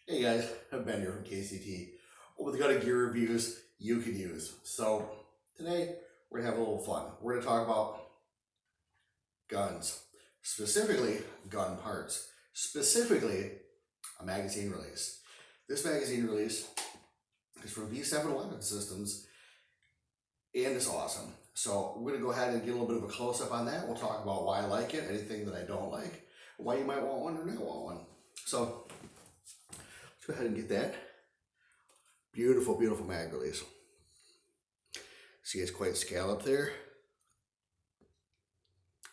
Hey guys, I'm Ben here from KCT with gun and gear reviews you can use. So today we're gonna have a little fun. We're gonna talk about guns, specifically gun parts, specifically a magazine release. This magazine release is from V7 Weapon Systems and it's awesome. So we're gonna go ahead and get a little bit of a close up on that. We'll talk about why I like it, anything that I don't like, why you might want one or not want one. So let's go ahead and get that. Beautiful, beautiful mag release. See, it's quite scalloped there.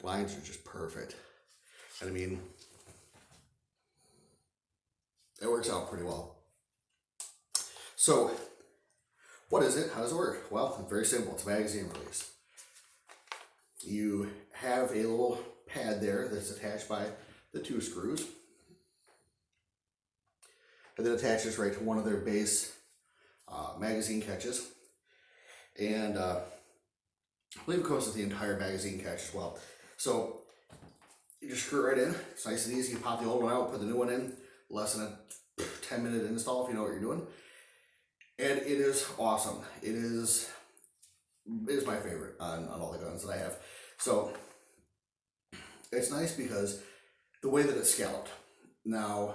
Lines are just perfect. And I mean, it works out pretty well. So, what is it? How does it work? Well, it's very simple. It's a magazine release. You have a little pad there that's attached by the two screws. And then attaches right to one of their base magazine catches. And I believe it comes with the entire magazine catch as well. So you just screw it right in. It's nice and easy. You pop the old one out, put the new one in. Less than a 10-minute install if you know what you're doing. And it is awesome. It is my favorite on all the guns that I have. So it's nice because the way that it's scalloped. Now,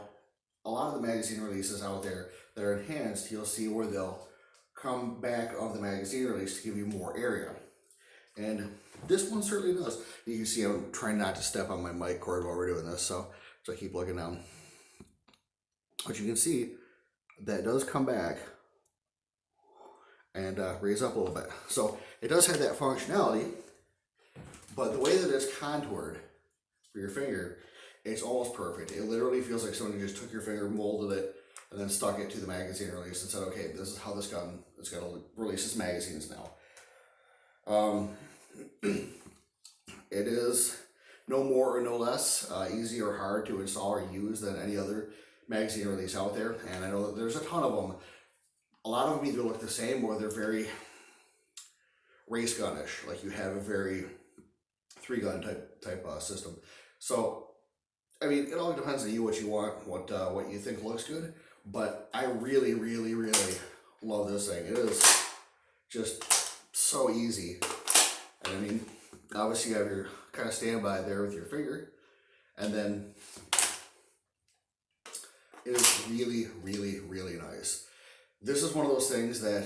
a lot of the magazine releases out there that are enhanced, you'll see where they'll come back of the magazine release to give you more area. And this one certainly does. You can see I'm trying not to step on my mic cord while we're doing this, so I keep looking down. But you can see that does come back and raise up a little bit. So it does have that functionality, but the way that it's contoured for your finger, it's almost perfect. It literally feels like someone just took your finger, molded it, and then stuck it to the magazine release and said, okay, this is how this gun is going to release its magazines now. It is no more or no less easy or hard to install or use than any other magazine release out there. And I know that there's a ton of them. A lot of them either look the same or they're very race gun-ish. Like you have a very three-gun type system. So I mean, it all depends on you, what you want, what you think looks good. But I really, really, really love this thing. It is just so easy. And I mean, obviously you have your kind of standby there with your finger. And then it is really, really, really nice. This is one of those things that,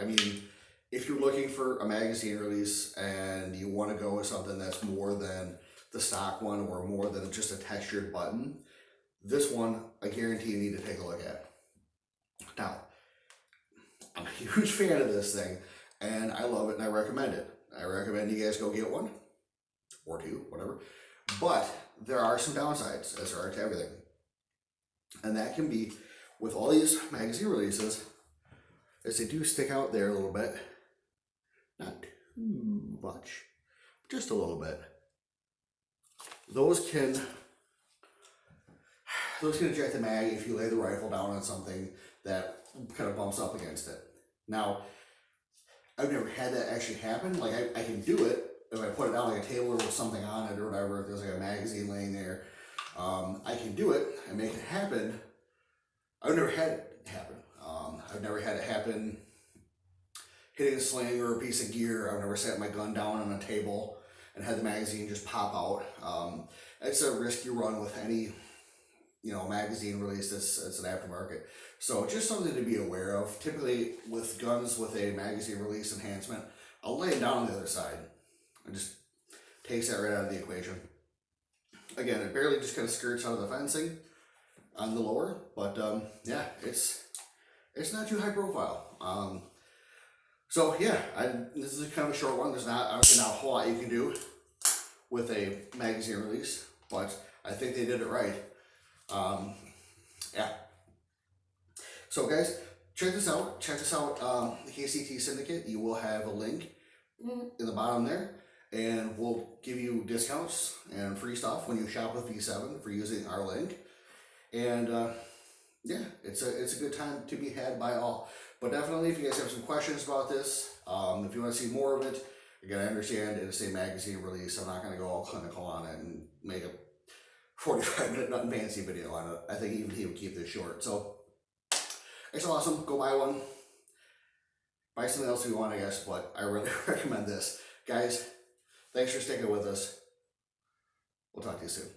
I mean, if you're looking for a magazine release and you want to go with something that's more than the stock one or more than just a textured button, this one I guarantee you need to take a look at. Now, I'm a huge fan of this thing and I love it and I recommend it. I recommend you guys go get one or two, whatever. But there are some downsides, as there are to everything. And that can be with all these magazine releases, as they do stick out there a little bit. Not too much, just a little bit. Those can eject the mag if you lay the rifle down on something that kind of bumps up against it. Now, I've never had that actually happen. Like I can do it if I put it down like a table with something on it or whatever. If there's like a magazine laying there, I can do it and make it happen. I've never had it happen. I've never had it happen hitting a sling or a piece of gear. I've never set my gun down on a table and had the magazine just pop out. It's a risk you run with any, magazine release that's an aftermarket. So just something to be aware of. Typically with guns with a magazine release enhancement, I'll lay it down on the other side and just takes that right out of the equation. Again, it barely just kind of skirts out of the fencing on the lower, but yeah, it's not too high profile. So yeah, this is kind of a short one. There's obviously not a whole lot you can do with a magazine release, but I think they did it right. Yeah. So guys, check this out. The KCT Syndicate. You will have a link in the bottom there, and we'll give you discounts and free stuff when you shop with V7 for using our link. And yeah, it's a good time to be had by all. But definitely, if you guys have some questions about this, if you want to see more of it, again, I understand it's a magazine release. I'm not going to go all clinical on it and make a 45-minute nothing fancy video on it. I think even he would keep this short. So it's awesome. Go buy one. Buy something else if you want, I guess, but I really recommend this. Guys, thanks for sticking with us. We'll talk to you soon.